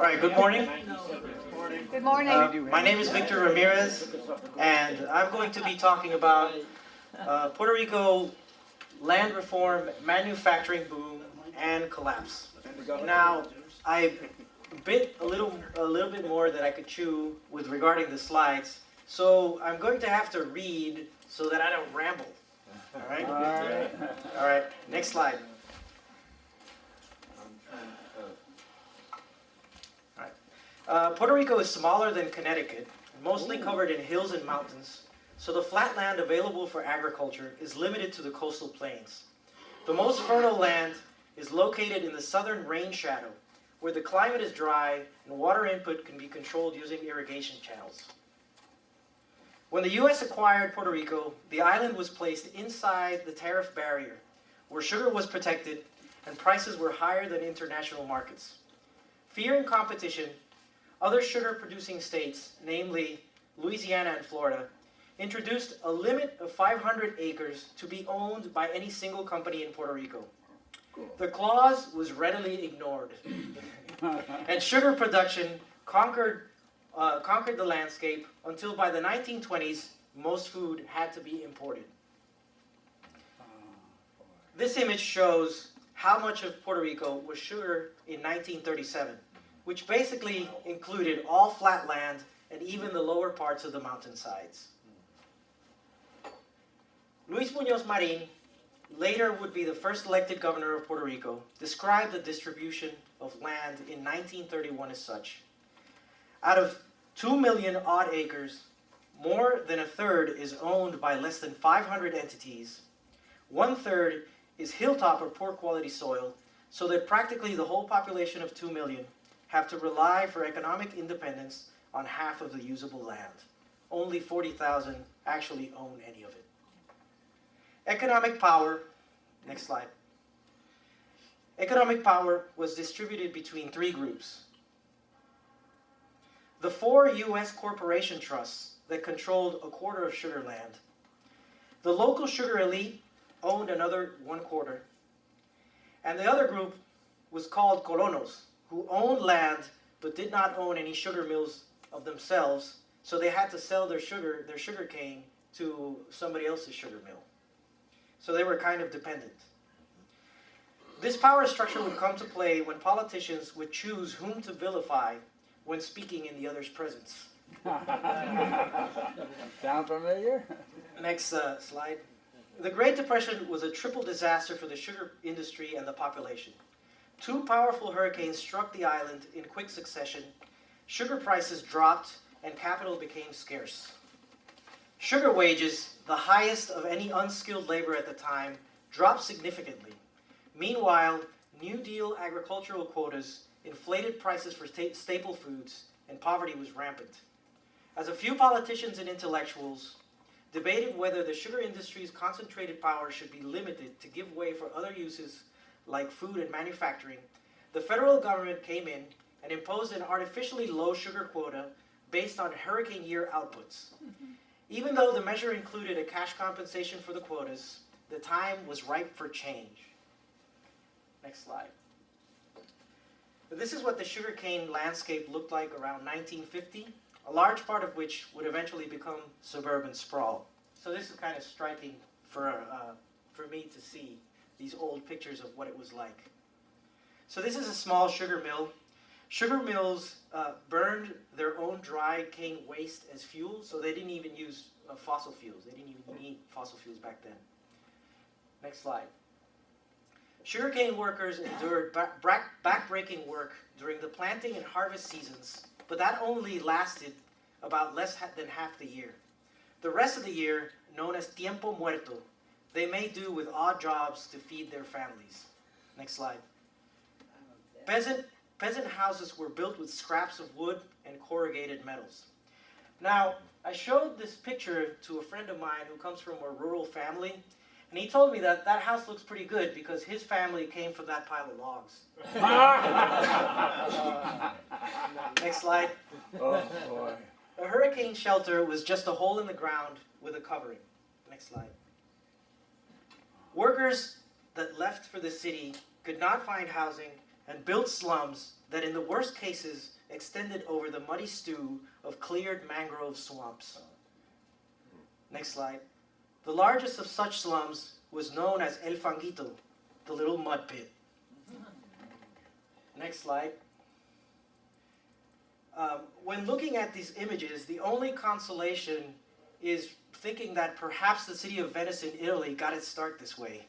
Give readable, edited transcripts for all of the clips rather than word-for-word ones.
All right, good morning. Good morning. My name is Victor Ramirez, and I'm going to be talking about Puerto Rico land reform, manufacturing boom, and collapse. Now, I bit a little bit more that I could chew with regarding the slides, so I'm going to have to read so that I don't ramble. All right. All right. Next slide. Puerto Rico is smaller than Connecticut, mostly covered in hills and mountains, so the flat land available for agriculture is limited to the coastal plains. The most fertile land is located in the southern rain shadow, where the climate is dry and water input can be controlled using irrigation channels. When the U.S. acquired Puerto Rico, the island was placed inside the tariff barrier, where sugar was protected and prices were higher than international markets. Fearing competition, other sugar-producing states, namely Louisiana and Florida, introduced a limit of 500 acres to be owned by any single company in Puerto Rico. The clause was readily ignored, and sugar production conquered the landscape until by the 1920s, most food had to be imported. This image shows how much of Puerto Rico was sugar in 1937. Which basically included all flat land and even the lower parts of the mountainsides. Luis Muñoz Marin, later would be the first elected governor of Puerto Rico, described the distribution of land in 1931 as such. Out of 2 million odd acres, more than a third is owned by less than 500 entities. 1/3 is hilltop or poor quality soil, so that practically the whole population of 2 million have to rely for economic independence on half of the usable land. Only 40,000 actually own any of it. Economic power, next slide. Economic power was distributed between 3 groups. The 4 U.S. corporation trusts that controlled 1/4 of sugar land. The local sugar elite owned another 1/4. And the other group was called colonos, who owned land but did not own any sugar mills of themselves, so they had to sell their sugar cane to somebody else's sugar mill. So they were kind of dependent. This power structure would come to play when politicians would choose whom to vilify when speaking in the other's presence. Sound familiar? Next slide. The Great Depression was a triple disaster for the sugar industry and the population. 2 powerful hurricanes struck the island in quick succession, sugar prices dropped, and capital became scarce. Sugar wages, the highest of any unskilled labor at the time, dropped significantly. Meanwhile, New Deal agricultural quotas inflated prices for staple foods, and poverty was rampant. As a few politicians and intellectuals debated whether the sugar industry's concentrated power should be limited to give way for other uses like food and manufacturing, the federal government came in and imposed an artificially low sugar quota based on hurricane year outputs. Even though the measure included a cash compensation for the quotas, the time was ripe for change. Next slide. This is what the sugarcane landscape looked like around 1950, a large part of which would eventually become suburban sprawl. So this is kind of striking for me to see these old pictures of what it was like. So this is a small sugar mill. Sugar mills burned their own dry cane waste as fuel, so they didn't even use fossil fuels. They didn't even need fossil fuels back then. Next slide. Sugarcane workers endured back-breaking work during the planting and harvest seasons, but that only lasted about less than half the year. The rest of the year, known as tiempo muerto, they made do with odd jobs to feed their families. Next slide. Peasant houses were built with scraps of wood and corrugated metals. Now, I showed this picture to a friend of mine who comes from a rural family, and he told me that that house looks pretty good because his family came from that pile of logs. Next slide. Oh, boy. A hurricane shelter was just a hole in the ground with a covering. Next slide. Workers that left for the city could not find housing and built slums that in the worst cases extended over the muddy stew of cleared mangrove swamps. Next slide. The largest of such slums was known as El Fanguito, the little mud pit. Next slide. When looking at these images, the only consolation is thinking that perhaps the city of Venice in Italy got its start this way.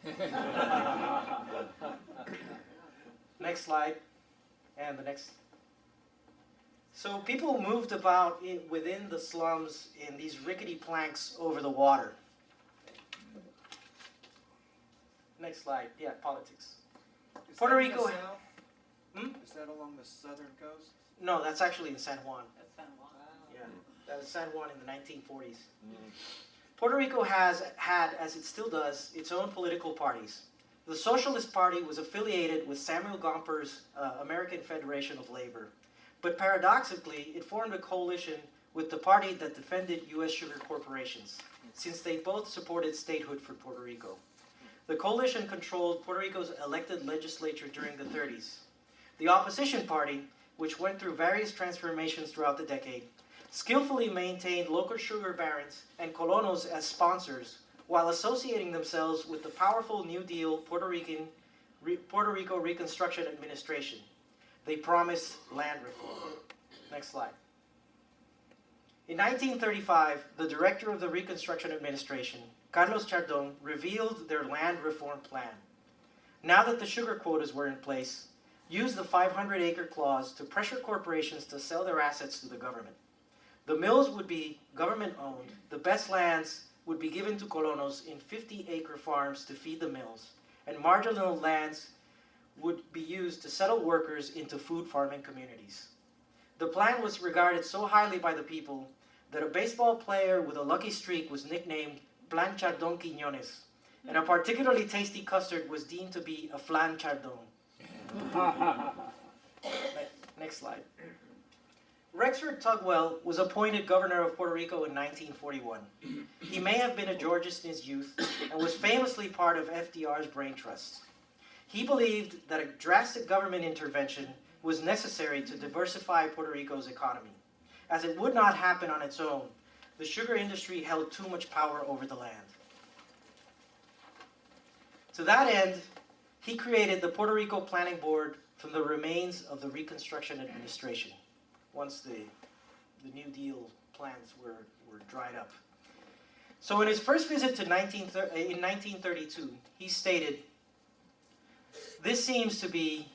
Next slide. And the next. So people moved about within the slums in these rickety planks over the water. Next slide. Yeah, politics. Puerto Rico. Is that along the southern coast? No, that's actually in San Juan. That's San Juan. Yeah, that was San Juan in the 1940s. Puerto Rico has had, as it still does, its own political parties. The Socialist Party was affiliated with Samuel Gomper's American Federation of Labor. But paradoxically, it formed a coalition with the party that defended U.S. sugar corporations, since they both supported statehood for Puerto Rico. The coalition controlled Puerto Rico's elected legislature during the 30s. The opposition party, which went through various transformations throughout the decade, skillfully maintained local sugar barons and colonos as sponsors, while associating themselves with the powerful New Deal Puerto Rico Reconstruction Administration. They promised land reform. Next slide. In 1935, the director of the Reconstruction Administration, Carlos Chardon, revealed their land reform plan. Now that the sugar quotas were in place, used the 500-acre clause to pressure corporations to sell their assets to the government. The mills would be government-owned. The best lands would be given to colonos in 50-acre farms to feed the mills, and marginal lands would be used to settle workers into food farming communities. The plan was regarded so highly by the people that a baseball player with a lucky streak was nicknamed Plan Chardon Quiñones, and a particularly tasty custard was deemed to be a flan chardon. Next slide. Rexford Tugwell was appointed governor of Puerto Rico in 1941. He may have been a Georgist in his youth and was famously part of FDR's brain trust. He believed that a drastic government intervention was necessary to diversify Puerto Rico's economy. As it would not happen on its own, the sugar industry held too much power over the land. To that end, he created the Puerto Rico Planning Board from the remains of the Reconstruction Administration, once the New Deal plans were dried up. So in his first visit to in 1932, he stated, "This seems to be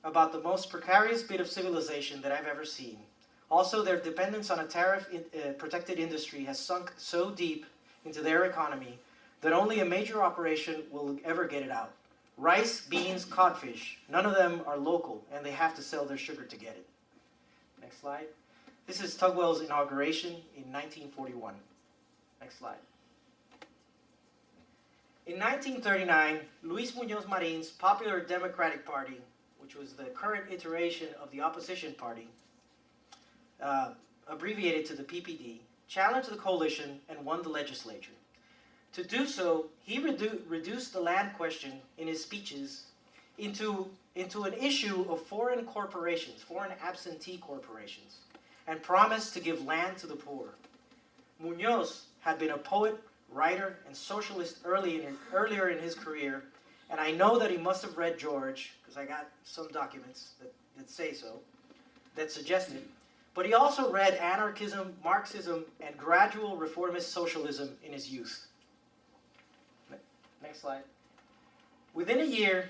about the most precarious bit of civilization that I've ever seen. Also, their dependence on a tariff-protected industry has sunk so deep into their economy that only a major operation will ever get it out. Rice, beans, codfish, none of them are local, and they have to sell their sugar to get it." Next slide. This is Tugwell's inauguration in 1941. Next slide. In 1939, Luis Muñoz Marin's Popular Democratic Party, which was the current iteration of the opposition party, abbreviated to the PPD, challenged the coalition and won the legislature. To do so, he reduced the land question in his speeches into an issue of foreign corporations, foreign absentee corporations, and promised to give land to the poor. Muñoz had been a poet, writer, and socialist earlier in his career, and I know that he must have read George, because I got some documents that say so, that suggest it. But he also read anarchism, Marxism, and gradual reformist socialism in his youth. Next slide. Within a year,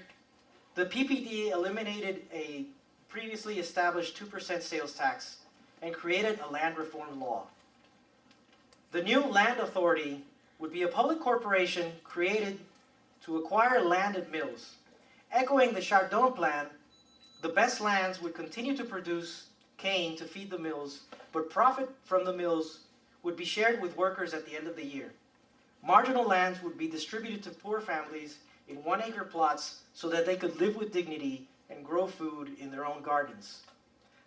the PPD eliminated a previously established 2% sales tax and created a land reform law. The new land authority would be a public corporation created to acquire land and mills. Echoing the Chardon plan, the best lands would continue to produce cane to feed the mills, but profit from the mills would be shared with workers at the end of the year. Marginal lands would be distributed to poor families in 1-acre plots so that they could live with dignity and grow food in their own gardens.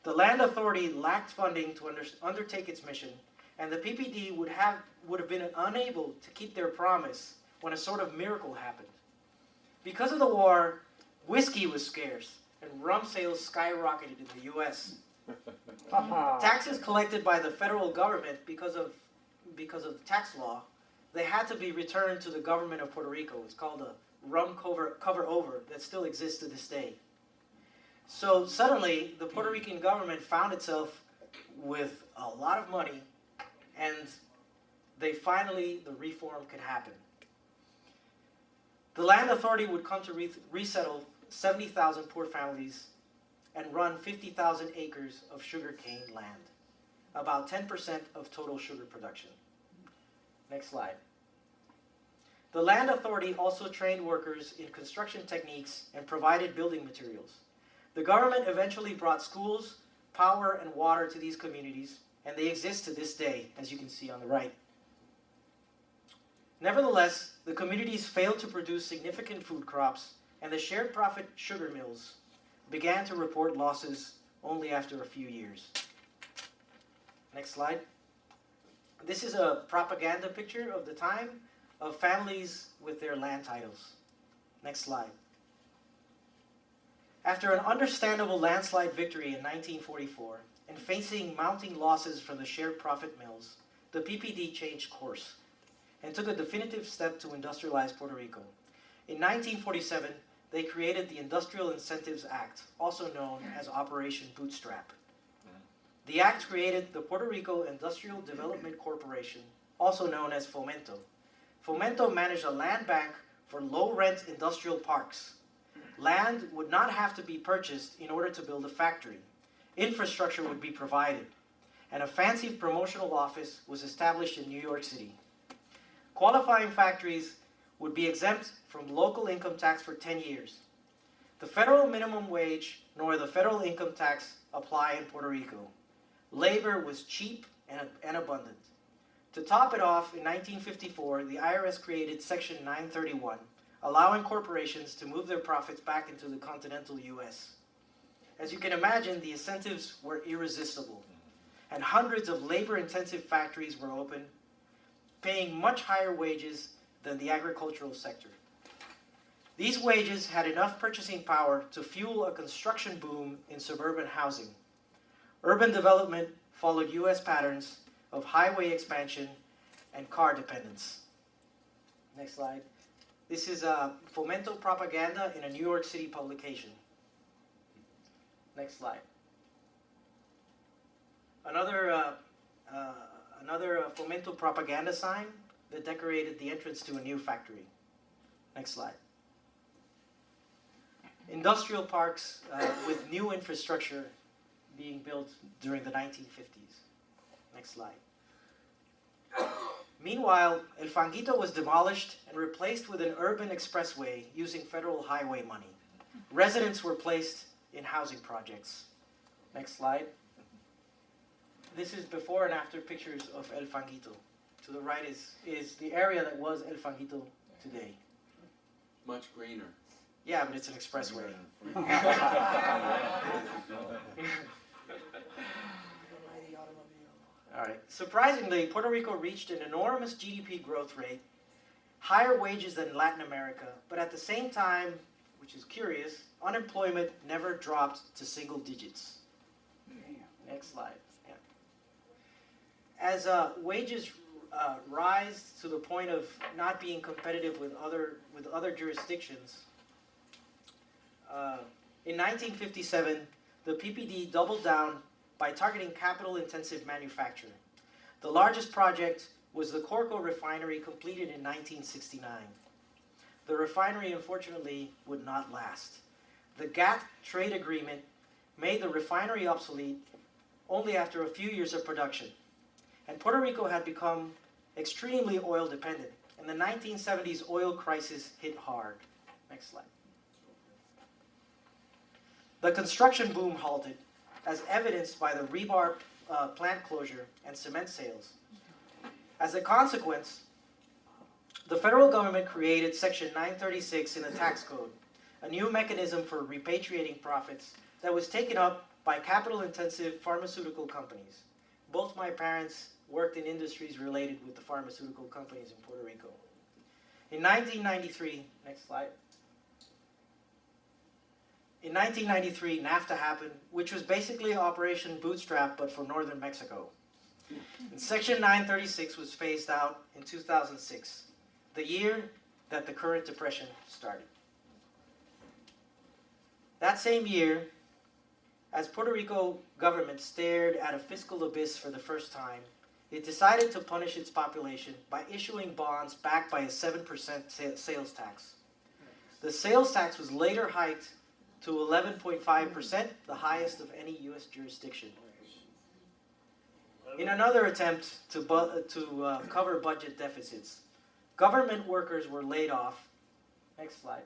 The land authority lacked funding to undertake its mission, and the PPD would have been unable to keep their promise when a sort of miracle happened. Because of the war, whiskey was scarce, and rum sales skyrocketed in the U.S. Ha Taxes collected by the federal government because of tax law, they had to be returned to the government of Puerto Rico. It's called a rum cover over that still exists to this day. So suddenly, the Puerto Rican government found itself with a lot of money, and the reform could happen. The land authority would come to resettle 70,000 poor families and run 50,000 acres of sugarcane land, about 10% of total sugar production. Next slide. The land authority also trained workers in construction techniques and provided building materials. The government eventually brought schools, power, and water to these communities, and they exist to this day, as you can see on the right. Nevertheless, the communities failed to produce significant food crops, and the shared profit sugar mills began to report losses only after a few years. Next slide. This is a propaganda picture of the time of families with their land titles. Next slide. After an understandable landslide victory in 1944 and facing mounting losses from the shared profit mills, the PPD changed course and took a definitive step to industrialize Puerto Rico. In 1947, they created the Industrial Incentives Act, also known as Operation Bootstrap. The act created the Puerto Rico Industrial Development Corporation, also known as Fomento. Fomento managed a land bank for low-rent industrial parks. Land would not have to be purchased in order to build a factory. Infrastructure would be provided, and a fancy promotional office was established in New York City. Qualifying factories would be exempt from local income tax for 10 years. The federal minimum wage nor the federal income tax apply in Puerto Rico. Labor was cheap and abundant. To top it off, in 1954, the IRS created Section 931, allowing corporations to move their profits back into the continental U.S. As you can imagine, the incentives were irresistible, and hundreds of labor-intensive factories were open, paying much higher wages than the agricultural sector. These wages had enough purchasing power to fuel a construction boom in suburban housing. Urban development followed U.S. patterns of highway expansion and car dependence. Next slide. This is Fomento propaganda in a New York City publication. Next slide. Another Fomento propaganda sign that decorated the entrance to a new factory. Next slide. Industrial parks with new infrastructure being built during the 1950s. Next slide. Meanwhile, El Fanguito was demolished and replaced with an urban expressway using federal highway money. Residents were placed in housing projects. Next slide. This is before and after pictures of El Fanguito. To the right is the area that was El Fanguito today. Much greener. Yeah, but it's an expressway. All right. Surprisingly, Puerto Rico reached an enormous GDP growth rate, higher wages than Latin America, but at the same time, which is curious, unemployment never dropped to single digits. Next slide. Yeah. As wages rise to the point of not being competitive with other jurisdictions, in 1957, the PPD doubled down by targeting capital-intensive manufacture. The largest project was the Corco refinery, completed in 1969. The refinery, unfortunately, would not last. The GATT trade agreement made the refinery obsolete only after a few years of production. And Puerto Rico had become extremely oil dependent, and the 1970s oil crisis hit hard. Next slide. The construction boom halted, as evidenced by the rebar plant closure and cement sales. As a consequence, the federal government created Section 936 in the tax code, a new mechanism for repatriating profits that was taken up by capital-intensive pharmaceutical companies. Both my parents worked in industries related with the pharmaceutical companies in Puerto Rico. In 1993, next slide. in 1993, NAFTA happened, which was basically Operation Bootstrap, but for northern Mexico. And Section 936 was phased out in 2006, the year that the current depression started. That same year, as Puerto Rico government stared at a fiscal abyss for the first time, it decided to punish its population by issuing bonds backed by a 7% sales tax. The sales tax was later hiked to 11.5%, the highest of any U.S. jurisdiction. In another attempt to cover budget deficits, government workers were laid off. Next slide.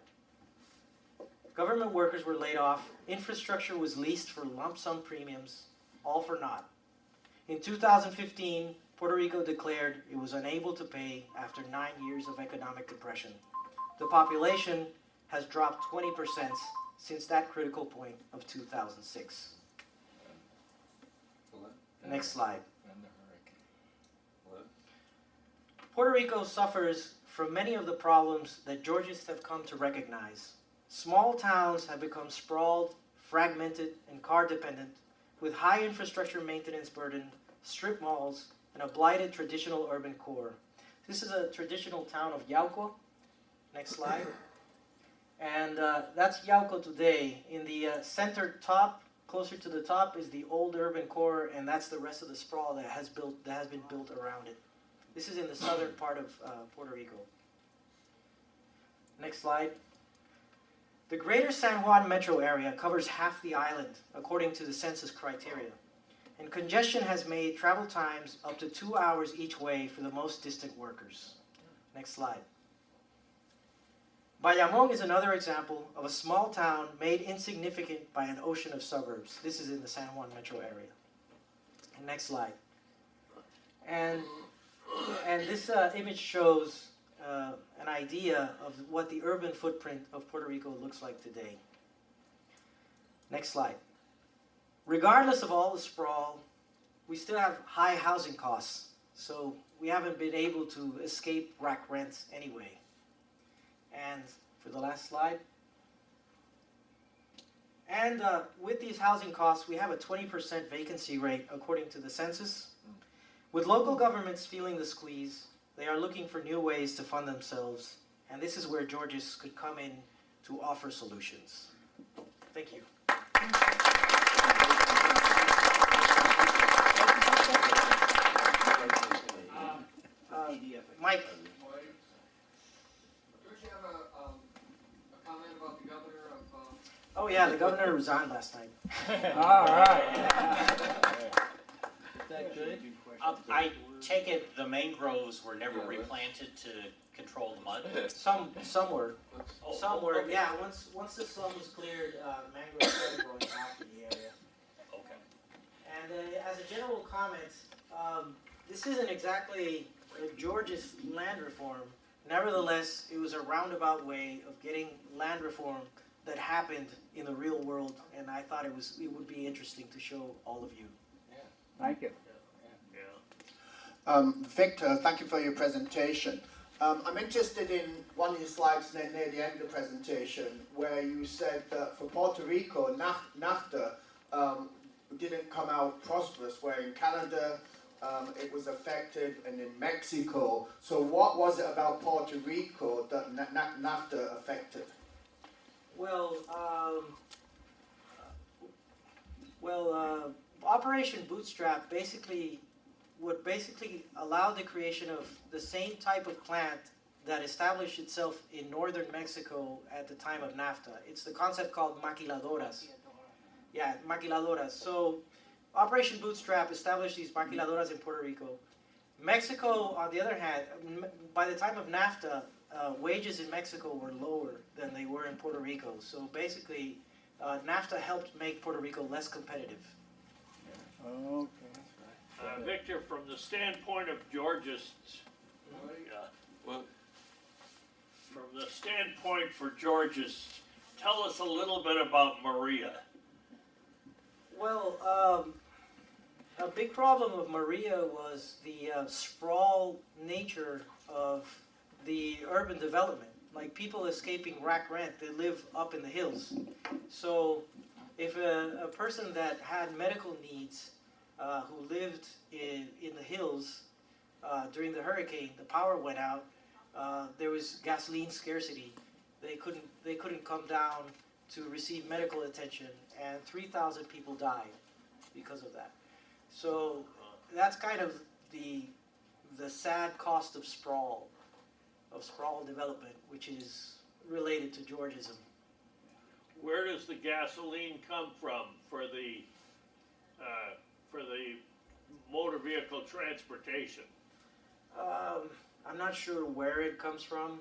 Government workers were laid off, infrastructure was leased for lump sum premiums, all for naught. In 2015, Puerto Rico declared it was unable to pay after 9 years of economic depression. The population has dropped 20% since that critical point of 2006. Next slide. Puerto Rico suffers from many of the problems that Georgists have come to recognize. Small towns have become sprawled, fragmented, and car-dependent, with high infrastructure maintenance burden, strip malls, and a blighted traditional urban core. This is a traditional town of Yauco. Next slide. And that's Yauco today. In the center top, closer to the top, is the old urban core, and that's the rest of the sprawl that has been built around it. This is in the southern part of Puerto Rico. Next slide. The greater San Juan metro area covers half the island, according to the census criteria. And congestion has made travel times up to 2 hours each way for the most distant workers. Next slide. Bayamón is another example of a small town made insignificant by an ocean of suburbs. This is in the San Juan metro area. And next slide. And this image shows an idea of what the urban footprint of Puerto Rico looks like today. Next slide. Regardless of all the sprawl, we still have high housing costs, so we haven't been able to escape rack rents anyway. And for the last slide. And with these housing costs, we have a 20% vacancy rate according to the census. With local governments feeling the squeeze, they are looking for new ways to fund themselves, and this is where Georgists could come in to offer solutions. Thank you. Mike. Don't you have a comment about the governor of... Oh yeah, the governor resigned last night. All right. Is that good? I take it the mangroves were never replanted to control the mud? Some were. Oh, Some were, okay. yeah, once the slum was cleared, mangroves started growing back in the area. Okay. And as a general comment, this isn't exactly a Georgist land reform. Nevertheless, it was a roundabout way of getting land reform that happened in the real world, and I thought it would be interesting to show all of you. Thank you. Victor, thank you for your presentation. I'm interested in one of your slides near the end of the presentation where you said that for Puerto Rico, NAFTA didn't come out prosperous, where in Canada it was affected and in Mexico. So what was it about Puerto Rico that NAFTA affected? Well, Operation Bootstrap would basically allow the creation of the same type of plant that established itself in northern Mexico at the time of NAFTA. It's the concept called maquiladoras. Yeah, maquiladoras. So Operation Bootstrap established these maquiladoras in Puerto Rico. Mexico, on the other hand, by the time of NAFTA, wages in Mexico were lower than they were in Puerto Rico. So basically, NAFTA helped make Puerto Rico less competitive. Okay. Victor, from the standpoint of Georgists, Well, from the standpoint for Georgists, tell us a little bit about Maria. Well, a big problem of Maria was the sprawl nature of the urban development. like people escaping rack rent, they live up in the hills. So if a person that had medical needs who lived in the hills during the hurricane, the power went out, there was gasoline scarcity. They couldn't come down to receive medical attention, and 3,000 people died because of that. So that's kind of the sad cost of sprawl development, which is related to Georgism. Where does the gasoline come from for the motor vehicle transportation? I'm not sure where it comes from.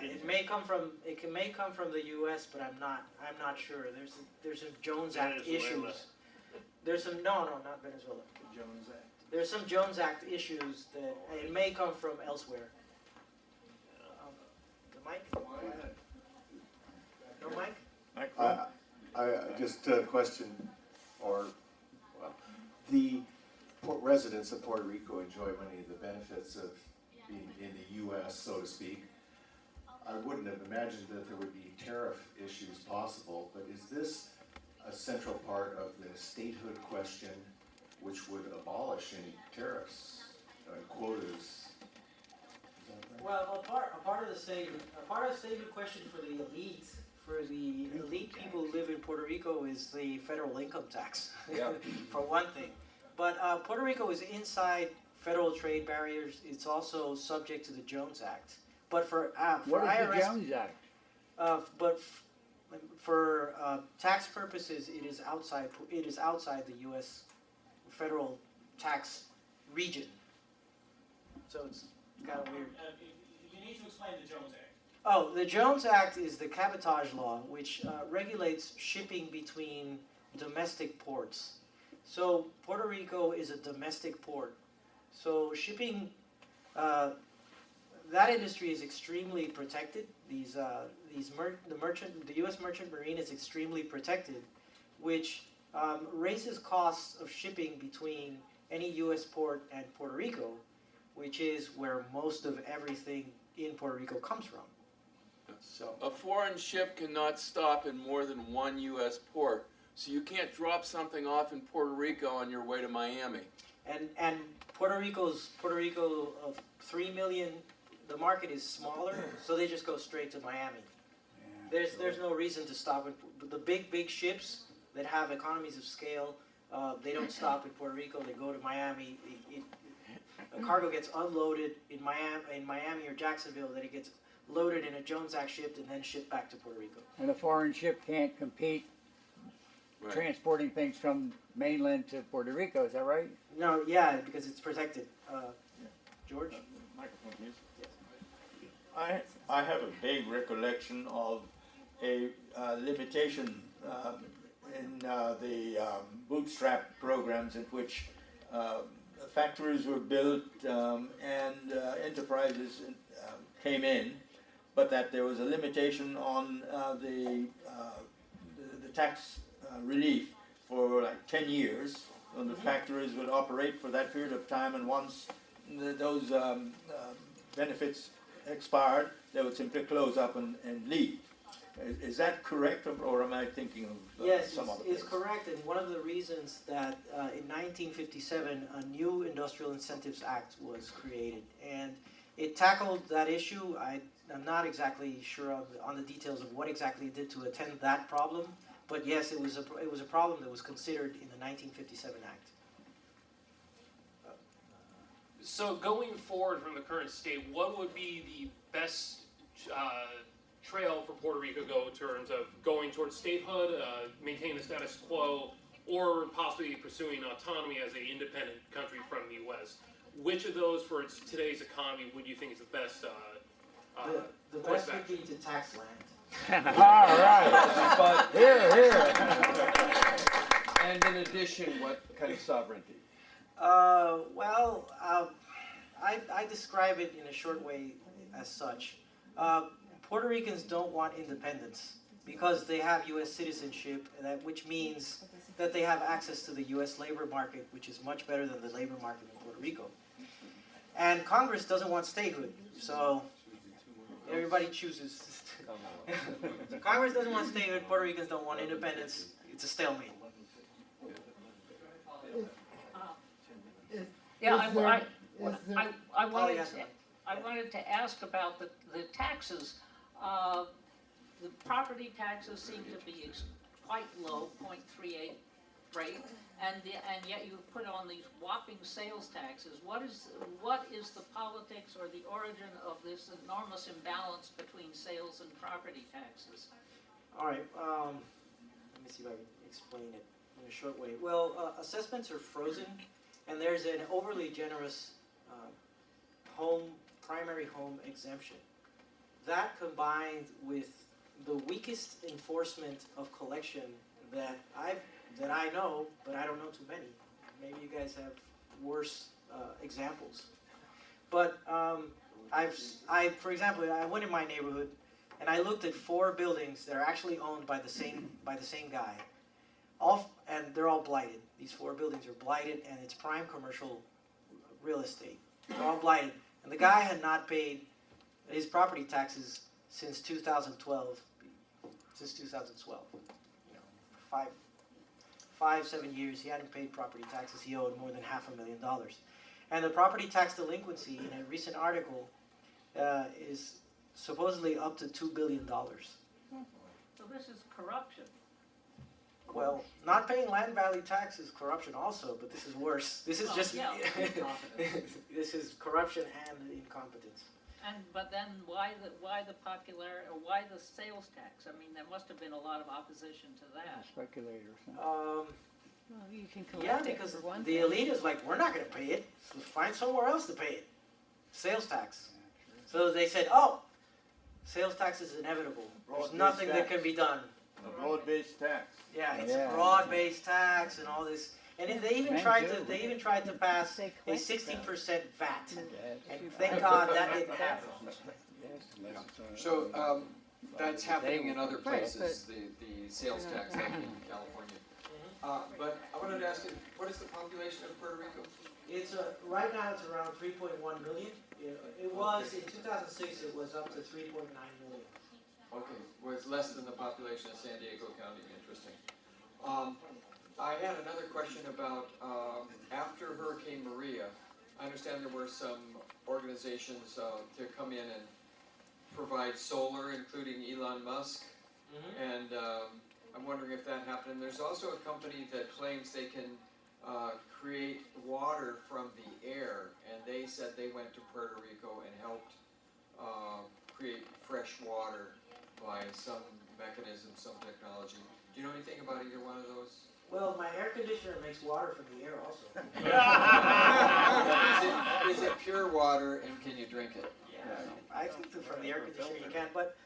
It may come from the U.S., but I'm not sure. There's some Jones Act Venezuela. issues. There's some not Venezuela. Jones Act. There's some Jones Act issues that it may come from elsewhere. The mic? No mic? Just a question, the residents of Puerto Rico enjoy many of the benefits of being in the U.S., so to speak. I wouldn't have imagined that there would be tariff issues possible, but is this a central part of the statehood question, which would abolish any tariffs and quotas? Well, a part of the statehood question for the elite people who live in Puerto Rico is the federal income tax, for one thing. But Puerto Rico is inside federal trade barriers. It's also subject to the Jones Act. But for What is IRS, the Jones Act? for tax purposes, it is outside the U.S. federal tax region. So it's kind of weird. You need to explain the Jones Act. Oh, the Jones Act is the cabotage law, which regulates shipping between domestic ports. So Puerto Rico is a domestic port. So shipping, that industry is extremely protected. The U.S. merchant marine is extremely protected, which raises costs of shipping between any U.S. port and Puerto Rico, which is where most of everything in Puerto Rico comes from. So A foreign ship cannot stop in more than one U.S. port, so you can't drop something off in Puerto Rico on your way to Miami. and Puerto Rico of 3 million, the market is smaller, so they just go straight to Miami. There's no reason to stop at the big ships that have economies of scale. They don't stop in Puerto Rico. They go to Miami. A cargo gets unloaded in Miami or Jacksonville. Then it gets loaded in a Jones Act ship and then shipped back to Puerto Rico. And a foreign ship can't compete Right. transporting things from mainland to Puerto Rico, is that right? No, yeah, because it's protected. George? Microphone, please. I have a vague recollection of a limitation in the bootstrap programs in which factories were built and enterprises came in, but that there was a limitation on the tax relief for like 10 years, and the factories would operate for that period of time, and once those benefits expired, they would simply close up and leave. Is that correct, or am I thinking of Yes, some other it's place? correct, and one of the reasons that in 1957 a new Industrial Incentives Act was created, and it tackled that issue. I'm not exactly sure on the details of what exactly it did to attend that problem, but yes, it was a problem that was considered in the 1957 Act. So going forward from the current state, what would be the best trail for Puerto Rico go in terms of going towards statehood, maintaining the status quo, or possibly pursuing autonomy as an independent country from the U.S.? Which of those for today's economy would you think is the best The course best of would action? be to tax land. All right. But, Here. and in addition, what kind of sovereignty? I describe it in a short way as such. Puerto Ricans don't want independence because they have U.S. citizenship, which means that they have access to the U.S. labor market, which is much better than the labor market in Puerto Rico. And Congress doesn't want statehood, so Everybody chooses. So Congress doesn't want statehood. Puerto Ricans don't want independence. It's a stalemate. Yeah, Is there- I Oh, wanted yes, to, ma'am. I wanted to ask about the taxes. The property taxes seem to be quite low, 0.38 rate, and yet you've put on these whopping sales taxes. What is the politics or the origin of this enormous imbalance between sales and property taxes? All right. Let me see if I can explain it in a short way. Well, assessments are frozen, and there's an overly generous primary home exemption. That combined with the weakest enforcement of collection that I know, but I don't know too many. Maybe you guys have worse examples. But for example, I went in my neighborhood and I looked at 4 buildings that are actually owned by the same guy. And they're all blighted. These 4 buildings are blighted, and it's prime commercial real estate. They're all blighted, and the guy had not paid his property taxes since 2012. Since 2012, you know, 7 years, he hadn't paid property taxes. He owed more than $500,000, and the property tax delinquency in a recent article is supposedly up to $2 billion. So this is corruption. Well, not paying land value tax is corruption also, but this is worse. This is just this is corruption and incompetence. But then why the popularity, or why the sales tax? I mean, there must have been a lot of opposition to that. Speculators. Well, you can Yeah, collect it because for one the thing. elite is like, we're not going to pay it, so find somewhere else to pay it. Sales tax. So they said, oh, sales tax is inevitable. There's Broad-based nothing that tax. can be done. A broad-based tax. Yeah, it's Yeah. a broad-based tax and all this. And then they even Men tried do. to pass They a collect 60% VAT. Yes. And thank God that didn't happen. So, that's happening in other Right, places, the sales tax, like in California. But I wanted to ask you, what is the population of Puerto Rico? It's right now it's around 3.1 million. It was in 2006. It was up to 3.9 million. Okay, well, it's less than the population of San Diego County, interesting. I had another question about, after Hurricane Maria, I understand there were some organizations to come in and provide solar, including Elon Musk, and I'm wondering if that happened. And there's also a company that claims they can create water from the air, and they said they went to Puerto Rico and helped create fresh water by some mechanism, some technology. Do you know anything about either one of those? Well, my air conditioner makes water from the air also. Is it pure water, and can you drink it? Yeah, I think from the air conditioner you can, but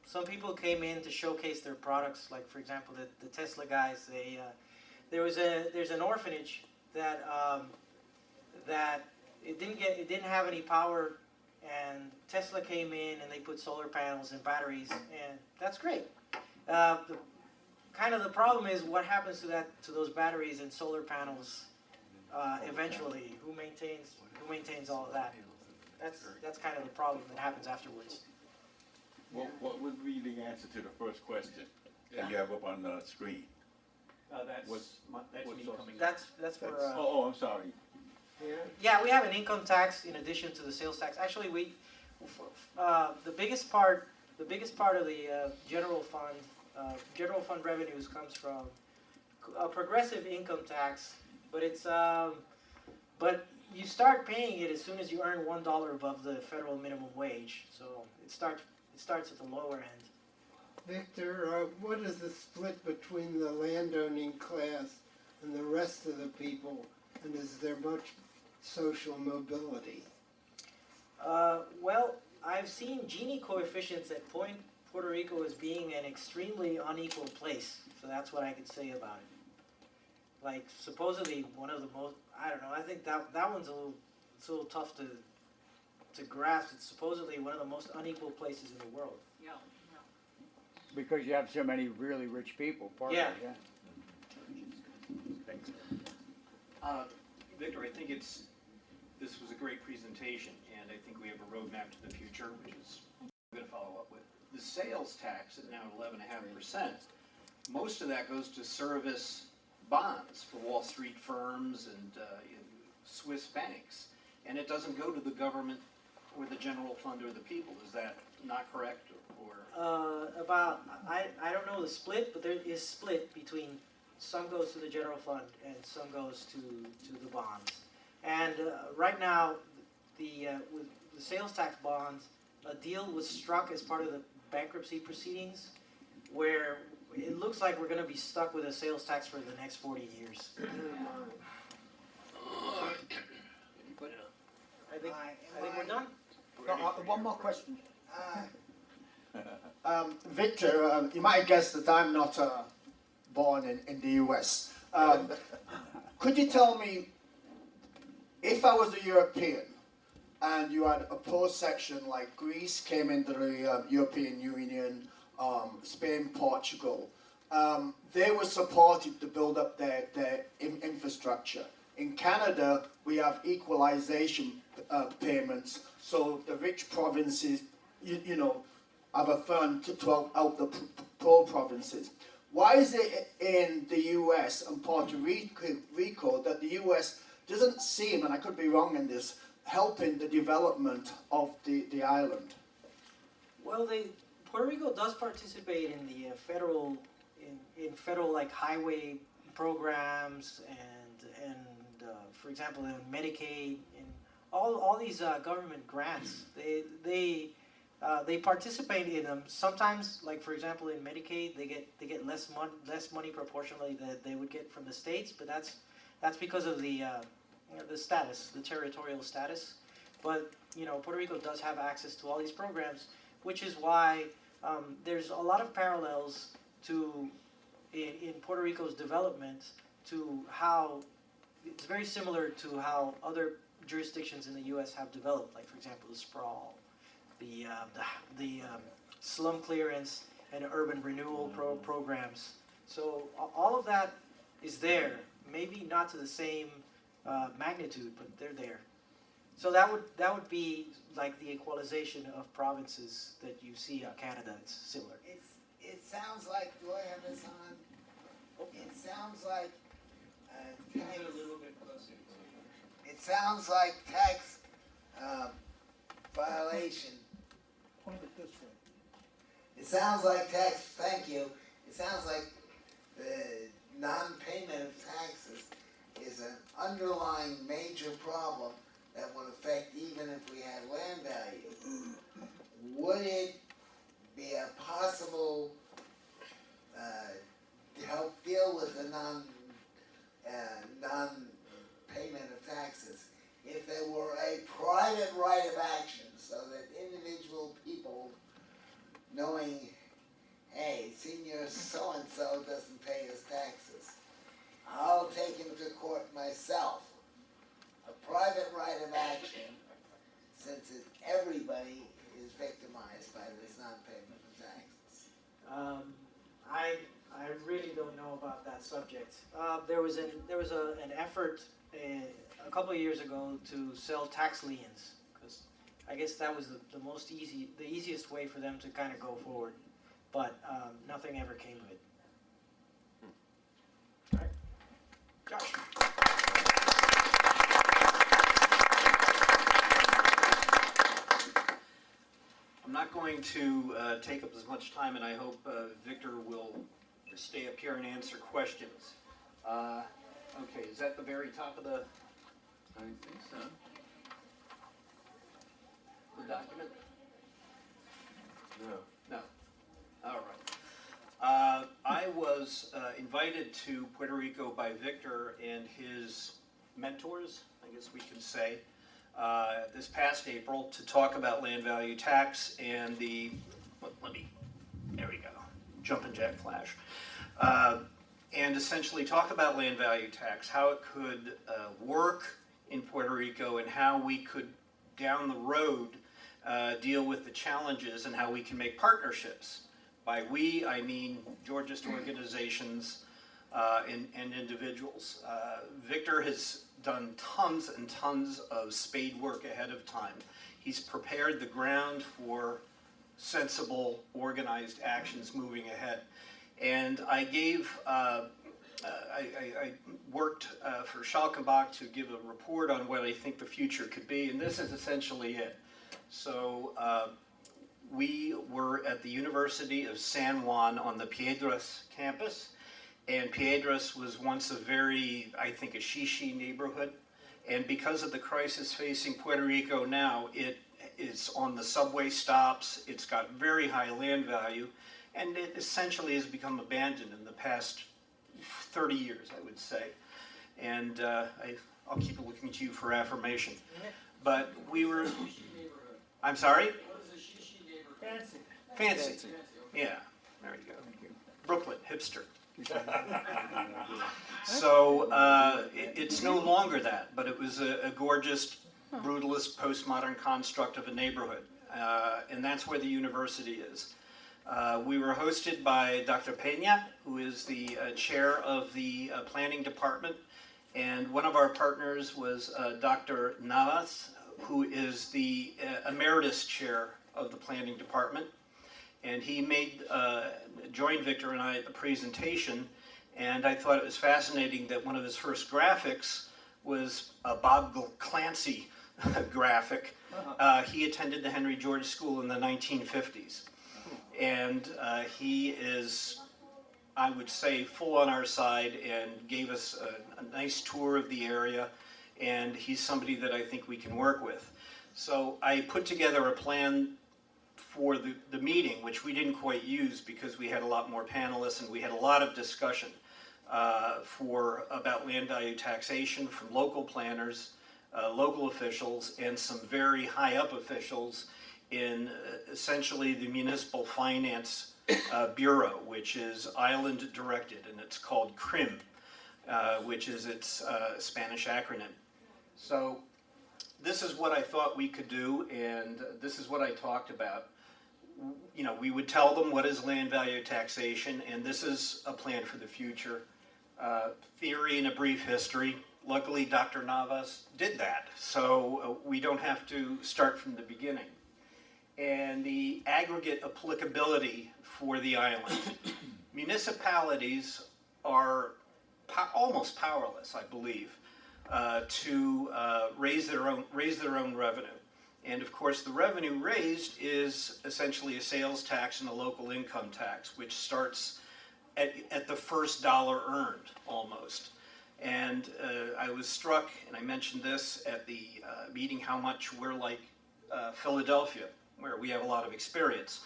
some people came in to showcase their products. Like for example, the Tesla guys. There's an orphanage that it didn't have any power, and Tesla came in and they put solar panels and batteries, and that's great. The problem is what happens to those batteries and solar panels eventually. Who maintains all of that? That's kind of the problem that happens afterwards. What would be the answer to the first question that you have up on the screen? That's me coming up. That's for. I'm sorry. Yeah, we have an income tax in addition to the sales tax. Actually, the biggest part of the general fund revenues comes from a progressive income tax, but you start paying it as soon as you earn $1 above the federal minimum wage. So it starts at the lower end. Victor, what is the split between the landowning class and the rest of the people, and is there much social mobility? Well, I've seen Gini coefficients that point Puerto Rico as being an extremely unequal place, so that's what I could say about it. Like, supposedly one of the most, I don't know, I think that one's it's a little tough to grasp. It's supposedly one of the most unequal places in the world. Yeah. Because you have so many really rich people, partly, Yeah. yeah. Victor, I think it's this was a great presentation, and I think we have a roadmap to the future, which is I'm going to follow up with. The sales tax at now 11.5%, most of that goes to service bonds for Wall Street firms and Swiss banks, and it doesn't go to the government or the general fund or the people. Is that not correct? I don't know the split, but there is split between some goes to the general fund and some goes to the bonds. And right now, with the sales tax bonds, a deal was struck as part of the bankruptcy proceedings, where it looks like we're going to be stuck with a sales tax for the next 40 years. I think we're done. One more question. Victor, you might have guessed that I'm not born in the US. Could you tell me, if I was a European and you had a poor section like Greece came into the European Union, Spain, Portugal, they were supported to build up their infrastructure. In Canada, we have equalization payments, so the rich provinces, you know, have a fund to help the poor provinces. Why is it in the US and Puerto Rico that the US doesn't seem, and I could be wrong in this, helping the development of the island? Well, Puerto Rico does participate in the federal like highway programs and for example in Medicaid and all these government grants. They participate in them. Sometimes, like for example in Medicaid, they get less money proportionally that they would get from the states, but that's because of the status, the territorial status. But you know, Puerto Rico does have access to all these programs, which is why there's a lot of parallels in Puerto Rico's development to how it's very similar to how other jurisdictions in the U.S. have developed. Like for example, the sprawl, the slum clearance, and urban renewal programs. So all of that is there. Maybe not to the same magnitude, but they're there. So that would be like the equalization of provinces that you see in Canada. It's similar. It sounds like, do I have this on? It sounds like tax. It sounds like tax violation. Point it this way. It sounds like tax. Thank you. It sounds like the non-payment of taxes is an underlying major problem that would affect even if we had land value. Would it be a possible to help deal with the non-payment of taxes if there were a private right of action, so that individual people knowing, hey, senior so-and-so doesn't pay his taxes, I'll take him to court myself. A private right of action, since everybody is victimized by this non-payment of taxes. I really don't know about that subject. There was an effort a couple of years ago to sell tax liens, because I guess that was the easiest way for them to kind of go forward, but nothing ever came of it. All right, Josh. I'm not going to take up as much time, and I hope Victor will stay up here and answer questions. Okay, is that the very top of the I think so. document? No. No. All right. I was invited to Puerto Rico by Victor and his mentors, I guess we can say, this past April to talk about land value tax and there we go, jumping jack flash. And essentially talk about land value tax, how it could work in Puerto Rico and how we could, down the road, deal with the challenges and how we can make partnerships. By we, I mean Georgist organizations, and individuals. Victor has done tons and tons of spade work ahead of time. He's prepared the ground for sensible, organized actions moving ahead. And I gave, I worked for Schalkenbach to give a report on what I think the future could be, and this is essentially it. So we were at the University of San Juan on the Piedras campus, and Piedras was once a very, I think, a shishi neighborhood. And because of the crisis facing Puerto Rico now, it is on the subway stops, it's got very high land value, and it essentially has become abandoned in the past 30 years, I would say. And I'll keep looking to you for affirmation. But we were, I'm sorry? What is a shishi neighborhood? Fancy. Yeah, there you go. Brooklyn, hipster. So it's no longer that, but it was a gorgeous, brutalist, postmodern construct of a neighborhood. And that's where the university is. We were hosted by Dr. Peña, who is the chair of the planning department. And one of our partners was Dr. Navas, who is the emeritus chair of the planning department. And he joined Victor and I at the presentation, and I thought it was fascinating that one of his first graphics was a Bob Clancy graphic. He attended the Henry George School in the 1950s. And he is, I would say, full on our side and gave us a nice tour of the area, and he's somebody that I think we can work with. So I put together a plan for the meeting, which we didn't quite use because we had a lot more panelists and we had a lot of discussion about land value taxation from local planners, local officials, and some very high up officials in essentially the Municipal Finance Bureau, which is island directed, and it's called CRIM, which is its Spanish acronym. So this is what I thought we could do, and this is what I talked about. You know, we would tell them what is land value taxation, and this is a plan for the future. Theory and a brief history. Luckily, Dr. Navas did that, so we don't have to start from the beginning. And the aggregate applicability for the island. Municipalities are almost powerless, I believe, to raise their own revenue. And of course, the revenue raised is essentially a sales tax and a local income tax, which starts at the first dollar earned, almost. And I was struck, and I mentioned this at the meeting, how much we're like Philadelphia, where we have a lot of experience.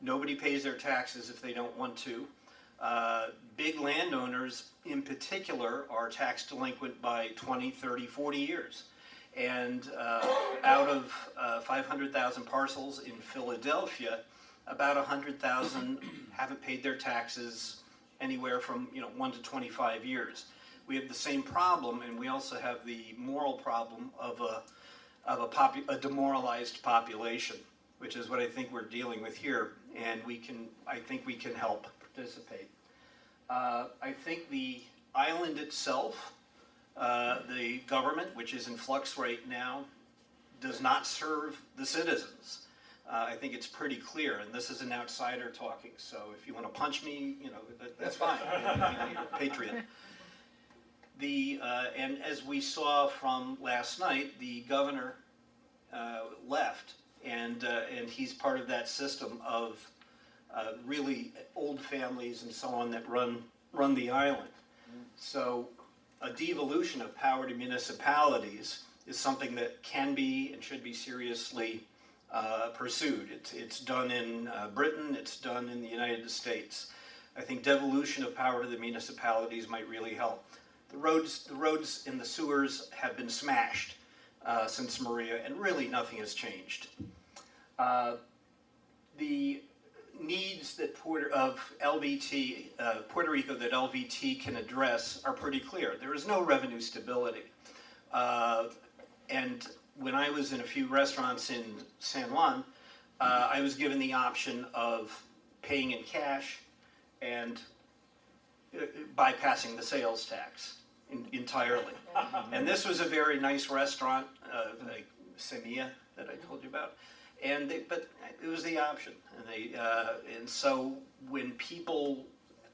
Nobody pays their taxes if they don't want to. Big landowners, in particular, are tax delinquent by 20, 30, 40 years. And out of 500,000 parcels in Philadelphia, about 100,000 haven't paid their taxes anywhere from 1 to 25 years. We have the same problem, and we also have the moral problem of a demoralized population, which is what I think we're dealing with here, and I think we can help participate. I think the island itself, the government, which is in flux right now, does not serve the citizens. I think it's pretty clear, and this is an outsider talking, so if you want to punch me, that's fine. You're a patriot. And as we saw from last night, the governor left, and he's part of that system of really old families and so on that run the island. So a devolution of power to municipalities is something that can be and should be seriously pursued. It's done in Britain, it's done in the United States. I think devolution of power to the municipalities might really help. The roads and the sewers have been smashed since Maria, and really nothing has changed. The needs that Puerto Rico that LVT can address are pretty clear. There is no revenue stability. And when I was in a few restaurants in San Juan, I was given the option of paying in cash and bypassing the sales tax entirely. And this was a very nice restaurant, like Semilla that I told you about, but it was the option. And so when people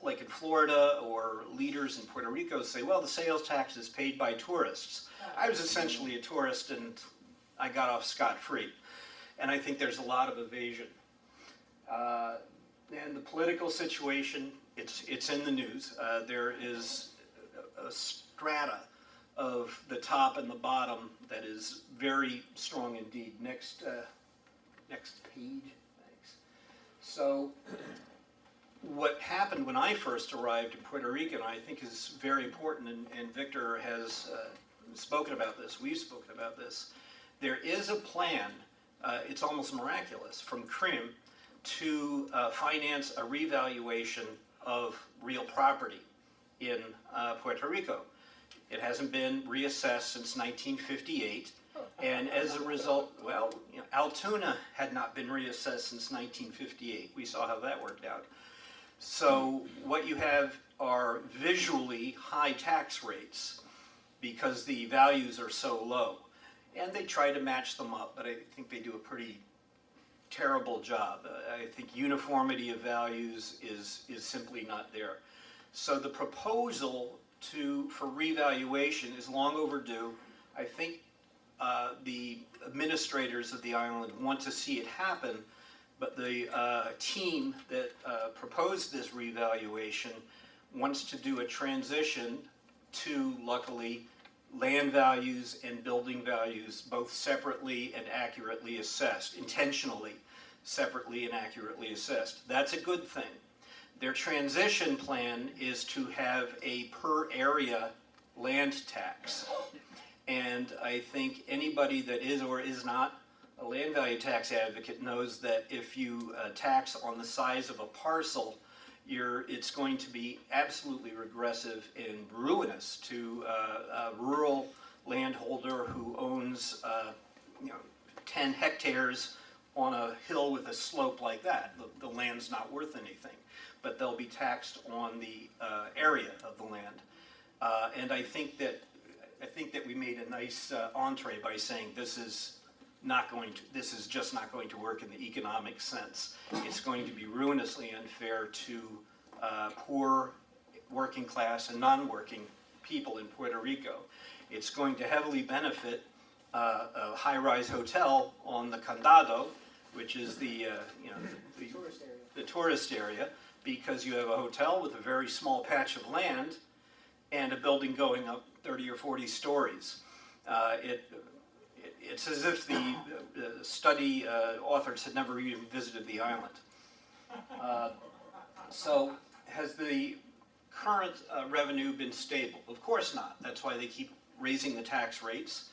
like in Florida or leaders in Puerto Rico say, well, the sales tax is paid by tourists. I was essentially a tourist and I got off scot-free. And I think there's a lot of evasion. And the political situation, it's in the news. There is a strata of the top and the bottom that is very strong indeed. Next page, thanks. So what happened when I first arrived in Puerto Rico, and I think is very important, and Victor has spoken about this, we've spoken about this, there is a plan, it's almost miraculous, from CRIM to finance a revaluation of real property in Puerto Rico. It hasn't been reassessed since 1958, and as a result, well, you know, Altoona had not been reassessed since 1958. We saw how that worked out. So what you have are visually high tax rates because the values are so low. And they try to match them up, but I think they do a pretty terrible job. I think uniformity of values is simply not there. So the proposal for revaluation is long overdue. I think the administrators of the island want to see it happen, but the team that proposed this revaluation wants to do a transition to, luckily, land values and building values both separately and accurately assessed, intentionally separately and accurately assessed. That's a good thing. Their transition plan is to have a per area land tax. And I think anybody that is or is not a land value tax advocate knows that if you tax on the size of a parcel, it's going to be absolutely regressive and ruinous to a rural landholder who owns 10 hectares on a hill with a slope like that. The land's not worth anything, but they'll be taxed on the area of the land. And I think that we made a nice entree by saying this is just not going to work in the economic sense. It's going to be ruinously unfair to poor, working class, and non-working people in Puerto Rico. It's going to heavily benefit a high-rise hotel on the Condado, which is the tourist area, because you have a hotel with a very small patch of land and a building going up 30 or 40 stories. It's as if the study authors had never even visited the island. So has the current revenue been stable? Of course not. That's why they keep raising the tax rates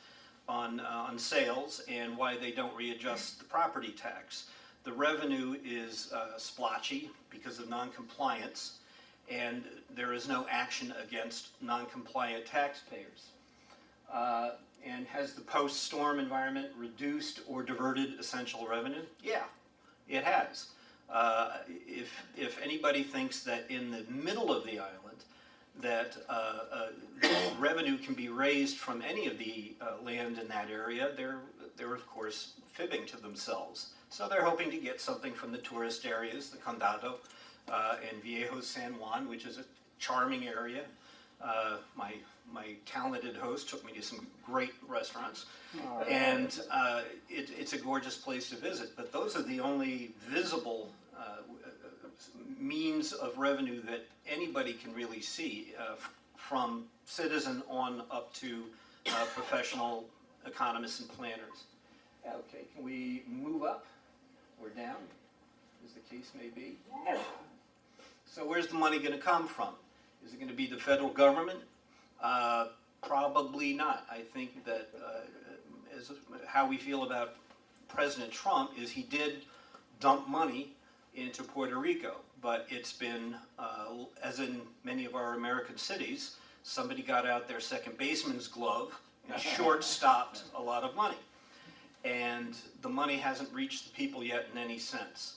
on sales and why they don't readjust the property tax. The revenue is splotchy because of non-compliance, and there is no action against non-compliant taxpayers. And has the post-storm environment reduced or diverted essential revenue? Yeah, it has. If anybody thinks that in the middle of the island that revenue can be raised from any of the land in that area, they're of course fibbing to themselves. So they're hoping to get something from the tourist areas, the Condado and Viejo San Juan, which is a charming area. My talented host took me to some great restaurants, and it's a gorgeous place to visit. But those are the only visible means of revenue that anybody can really see, from citizen on up to professional economists and planners. Okay, can we move up or down, as the case may be? So where's the money going to come from? Is it going to be the federal government? Probably not. I think that how we feel about President Trump is he did dump money into Puerto Rico, but it's been, as in many of our American cities, somebody got out their second baseman's glove and short-stopped a lot of money. And the money hasn't reached the people yet in any sense.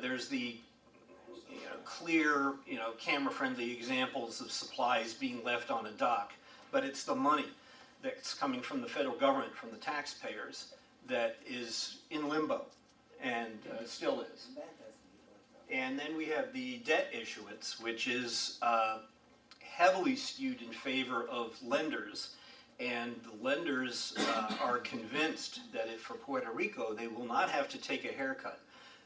There's the clear, camera-friendly examples of supplies being left on a dock, but it's the money that's coming from the federal government, from the taxpayers, that is in limbo, and still is. And then we have the debt issuance, which is heavily skewed in favor of lenders, and the lenders are convinced that if for Puerto Rico, they will not have to take a haircut.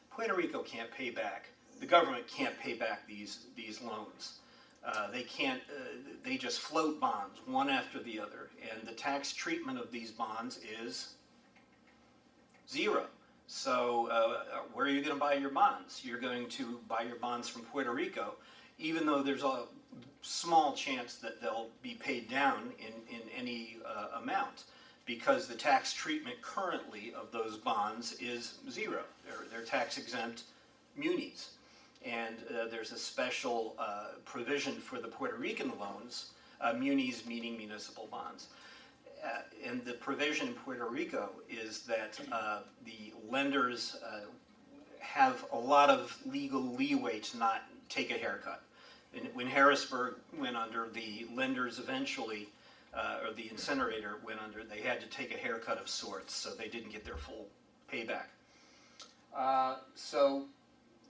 Puerto Rico can't pay back. The government can't pay back these loans. They can't, they just float bonds one after the other, and the tax treatment of these bonds is zero. So where are you going to buy your bonds? You're going to buy your bonds from Puerto Rico, even though there's a small chance that they'll be paid down in any amount, because the tax treatment currently of those bonds is zero. They're tax exempt munis. And there's a special provision for the Puerto Rican loans, munis meaning municipal bonds. And the provision in Puerto Rico is that the lenders have a lot of legal leeway to not take a haircut. And when Harrisburg went under, the lenders eventually, or the incinerator went under, they had to take a haircut of sorts, so they didn't get their full payback. So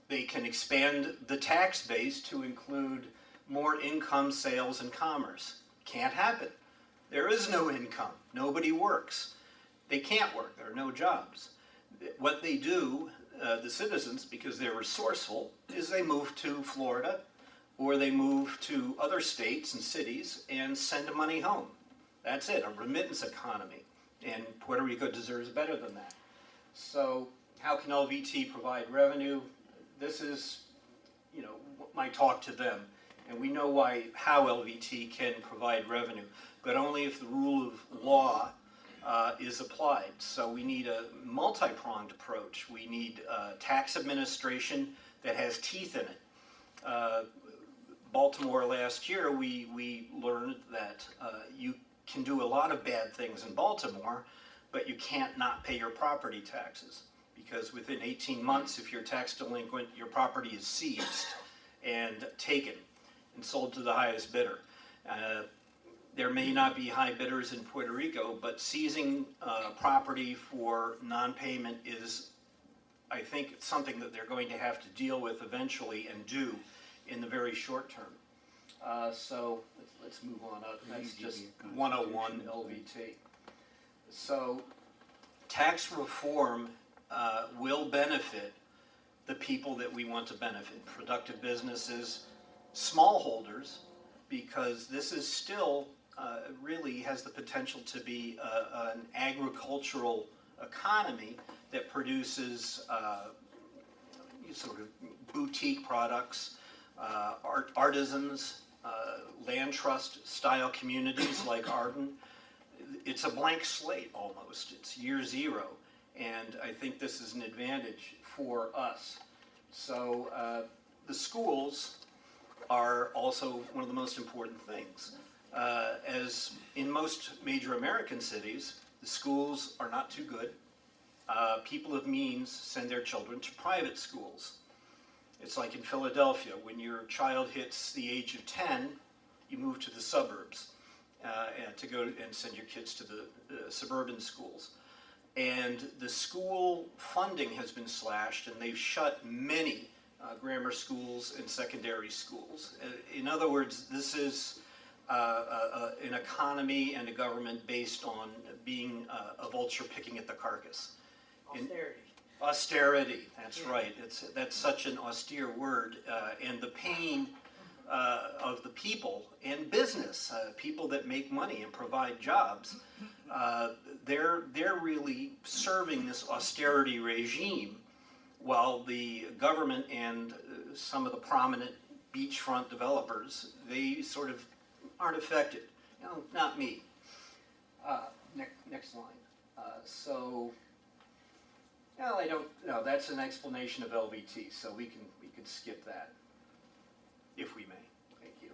they can expand the tax base to include more income, sales, and commerce. Can't happen. There is no income. Nobody works. They can't work. There are no jobs. What they do, the citizens, because they're resourceful, is they move to Florida, or they move to other states and cities and send money home. That's it, a remittance economy. And Puerto Rico deserves better than that. So how can LVT provide revenue? This is, my talk to them. And we know how LVT can provide revenue, but only if the rule of law is applied. So we need a multi-pronged approach. We need tax administration that has teeth in it. Baltimore last year, we learned that you can do a lot of bad things in Baltimore, but you can't not pay your property taxes, because within 18 months, if you're tax delinquent, your property is seized and taken and sold to the highest bidder. There may not be high bidders in Puerto Rico, but seizing property for non-payment is, I think, something that they're going to have to deal with eventually and do in the very short term. So let's move on up. That's just 101 LVT. So tax reform will benefit the people that we want to benefit, productive businesses, smallholders, because this is still really has the potential to be an agricultural economy that produces sort of boutique products, artisans, land trust style communities like Arden. It's a blank slate almost. It's year zero. And I think this is an advantage for us. So the schools are also one of the most important things. As in most major American cities, the schools are not too good. People of means send their children to private schools. It's like in Philadelphia, when your child hits the age of 10, you move to the suburbs and to go and send your kids to the suburban schools. And the school funding has been slashed, and they've shut many grammar schools and secondary schools. In other words, this is an economy and a government based on being a vulture picking at the carcass. Austerity. Austerity, that's right. That's such an austere word. And the pain of the people and business, people that make money and provide jobs, they're really serving this austerity regime, while the government and some of the prominent beachfront developers, they sort of aren't affected. Not me. Next line. I don't. No, that's an explanation of LVT, so we can skip that, if we may. Thank you.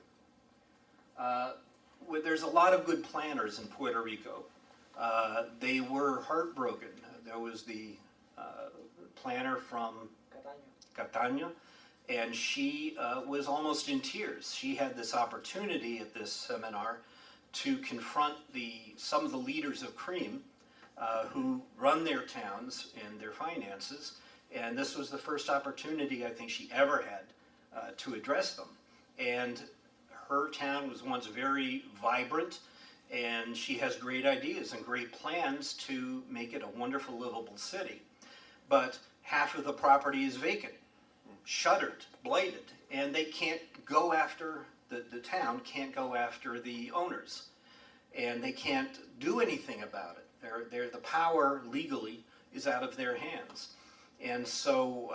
There's a lot of good planners in Puerto Rico. They were heartbroken. There was the planner from Catania And she was almost in tears. She had this opportunity at this seminar to confront some of the leaders of CREAM who run their towns and their finances. And this was the first opportunity I think she ever had to address them. And her town was once very vibrant, and she has great ideas and great plans to make it a wonderful, livable city. But half of the property is vacant, shuttered, blighted, and they can't go after, the town can't go after the owners. And they can't do anything about it. The power legally is out of their hands. And so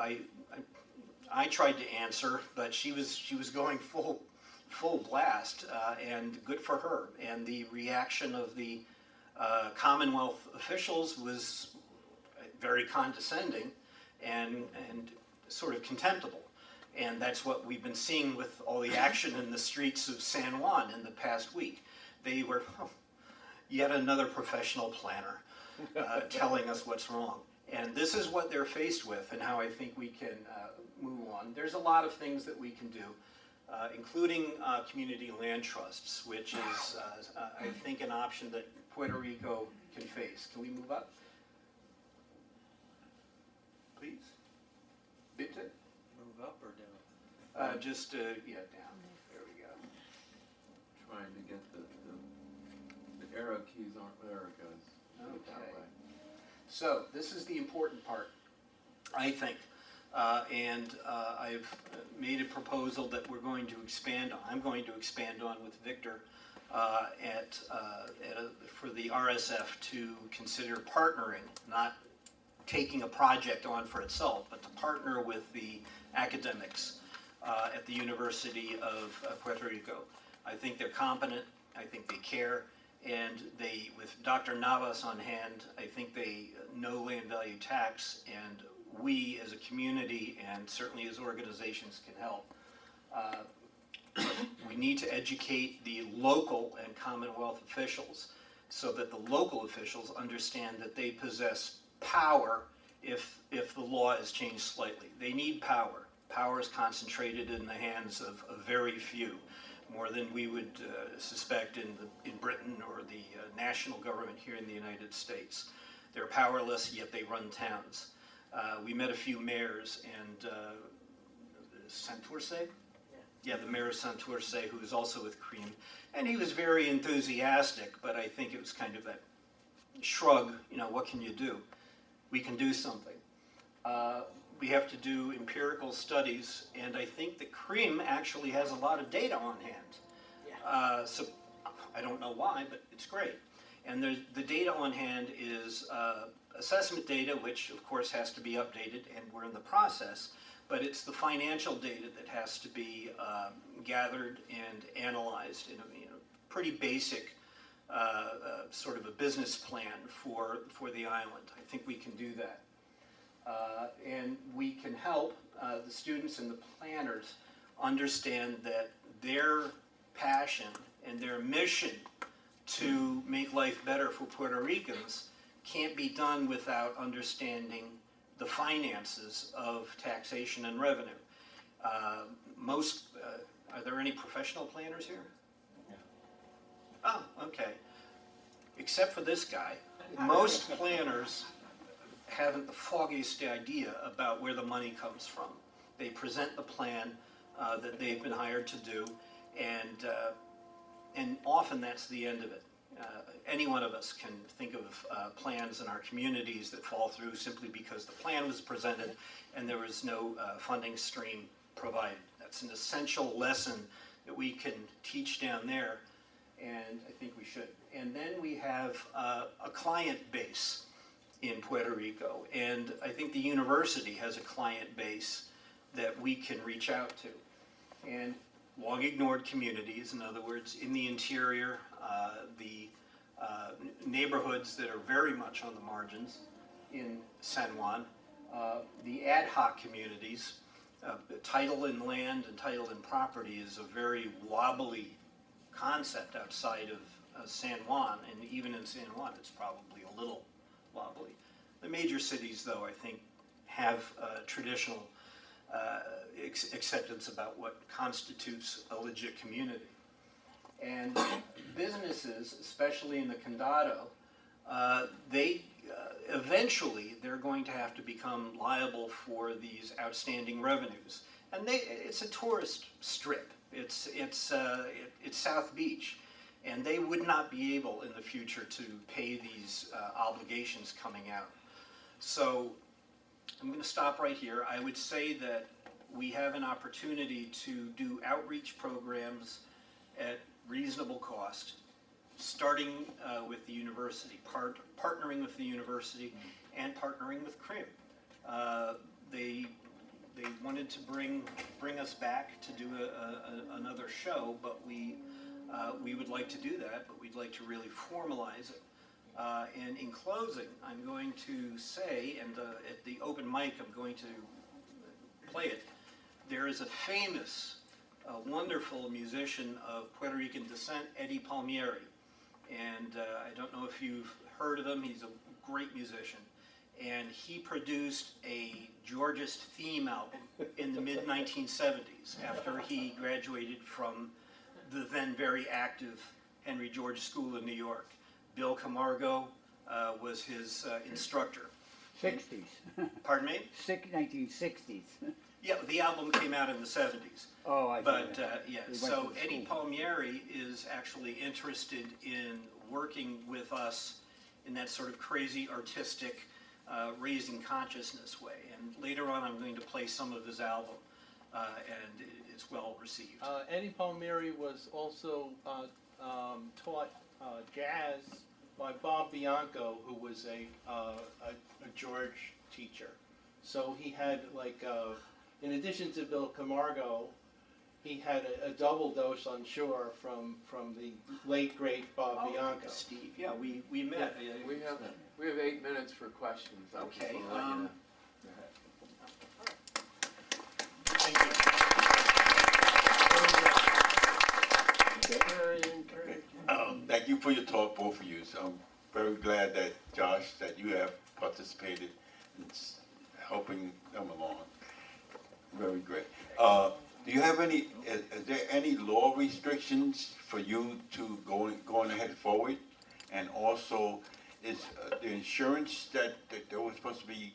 I tried to answer, but she was going full blast, and good for her. And the reaction of the Commonwealth officials was very condescending and sort of contemptible. And that's what we've been seeing with all the action in the streets of San Juan in the past week. They were yet another professional planner telling us what's wrong. And this is what they're faced with and how I think we can move on. There's a lot of things that we can do, including community land trusts, which is, I think, an option that Puerto Rico can face. Can we move up? Please? Vincent? Move up or down? Yeah, down. There we go. Trying to get the arrow keys aren't, there it goes. Move it that way. So this is the important part, I think, and I've made a proposal that we're going to expand on. I'm going to expand on with Victor for the RSF to consider partnering, not taking a project on for itself, but to partner with the academics at the University of Puerto Rico. I think they're competent. I think they care. And they, with Dr. Navas on hand, I think they know land value tax, and we as a community and certainly as organizations can help. We need to educate the local and Commonwealth officials so that the local officials understand that they possess power if the law is changed slightly. They need power. Power is concentrated in the hands of a very few, more than we would suspect in Britain or the national government here in the United States. They're powerless, yet they run towns. We met a few mayors, and Santurce? Yeah, the mayor of Santurce, who is also with CREAM, and he was very enthusiastic, but I think it was kind of that shrug, what can you do? We can do something. We have to do empirical studies, and I think that CREAM actually has a lot of data on hand. So I don't know why, but it's great. And the data on hand is assessment data, which of course has to be updated, and we're in the process, but it's the financial data that has to be gathered and analyzed in a pretty basic sort of a business plan for the island. I think we can do that. And we can help the students and the planners understand that their passion and their mission to make life better for Puerto Ricans can't be done without understanding the finances of taxation and revenue. Are there any professional planners here? Oh, okay. Except for this guy, most planners haven't the foggiest idea about where the money comes from. They present the plan that they've been hired to do, and often that's the end of it. Any one of us can think of plans in our communities that fall through simply because the plan was presented and there was no funding stream provided. That's an essential lesson that we can teach down there, and I think we should. And then we have a client base in Puerto Rico, and I think the university has a client base that we can reach out to. And long ignored communities, in other words, in the interior, the neighborhoods that are very much on the margins in San Juan, the ad hoc communities. Title in land and title in property is a very wobbly concept outside of San Juan, and even in San Juan it's probably a little wobbly. The major cities, though, I think have traditional acceptance about what constitutes a legit community. And businesses, especially in the condado, eventually they're going to have to become liable for these outstanding revenues. And it's a tourist strip. It's South Beach, and they would not be able in the future to pay these obligations coming out. So I'm going to stop right here. I would say that we have an opportunity to do outreach programs at reasonable cost, starting with the university, partnering with the university, and partnering with CRIM. They wanted to bring us back to do another show, but we would like to do that, but we'd like to really formalize it. And in closing, I'm going to say, and at the open mic I'm going to play it, there is a famous, wonderful musician of Puerto Rican descent, Eddie Palmieri. And I don't know if you've heard of him, he's a great musician. And he produced a Georgist theme album in the mid-1970s after he graduated from the then very active Henry George School in New York. Bill Camargo was his instructor. 60s. Pardon me? 1960s. Yeah, the album came out in the 70s. Oh, I see. But yeah, We went so to Eddie school. Palmieri is actually interested in working with us in that sort of crazy artistic raising consciousness way. And later on I'm going to play some of his album, and it's well received. Eddie Palmieri was also taught jazz by Bob Bianco, who was a George teacher. So he had in addition to Bill Camargo, he had a double dose, I'm sure, from the late great Bob Bianco. Steve, yeah, we met. Yeah, we have 8 minutes for questions. I just Okay. wanna let you know. Thank you for your talk, both of you. So I'm very glad that, Josh, that you have participated in helping them along. Very great. Do you have any, is there any law restrictions for you to going ahead forward? And also, is the insurance that they were supposed to be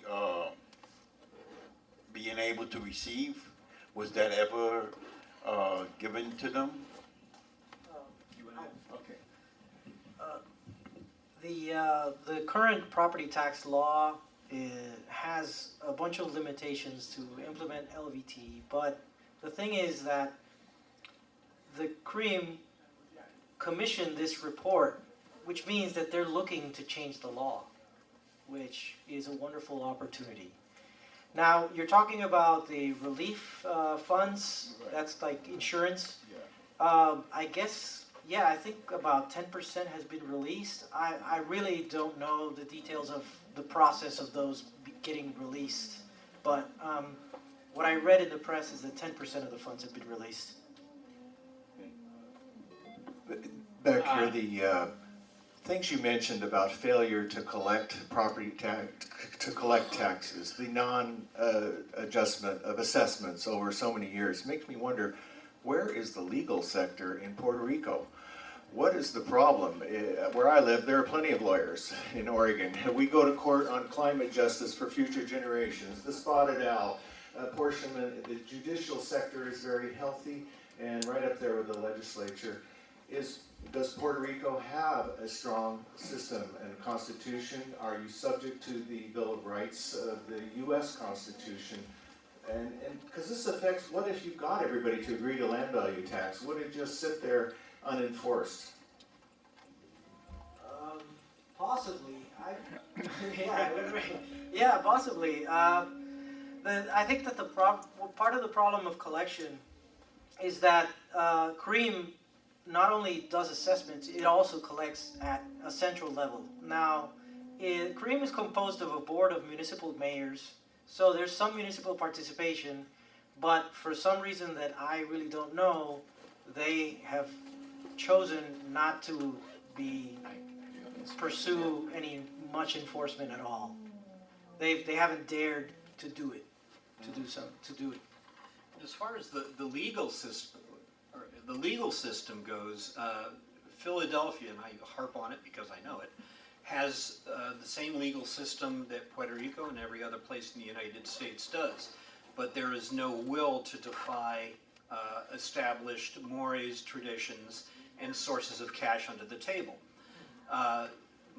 being able to receive, was that ever given to them? The current property tax law has a bunch of limitations to implement LVT, but the thing is that the CREAM commissioned this report, which means that they're looking to change the law, which is a wonderful opportunity. Now, you're talking about the relief funds, that's like insurance. I guess, yeah, I think about 10% has been released. I really don't know the details of the process of those getting released, but what I read in the press is that 10% of the funds have been released. Back here, the things you mentioned about failure to collect taxes, the non-adjustment of assessments over so many years, makes me wonder, where is the legal sector in Puerto Rico? What is the problem? Where I live, there are plenty of lawyers in Oregon. We go to court on climate justice for future generations, the spotted owl apportionment. The judicial sector is very healthy and right up there with the legislature. Does Puerto Rico have a strong system and constitution? Are you subject to the Bill of Rights of the U.S. Constitution? And because this affects, what if you got everybody to agree to land value tax? Would it just sit there unenforced? Possibly. Yeah, possibly. I think that part of the problem of collection is that CREAM not only does assessments, it also collects at a central level. Now, CREAM is composed of a board of municipal mayors, so there's some municipal participation, but for some reason that I really don't know, they have chosen not to pursue any much enforcement at all. They haven't dared to do it. to do so, to do it. As far as the legal system, goes, Philadelphia, and I harp on it because I know it, has the same legal system that Puerto Rico and every other place in the United States does. But there is no will to defy established mores, traditions, and sources of cash under the table.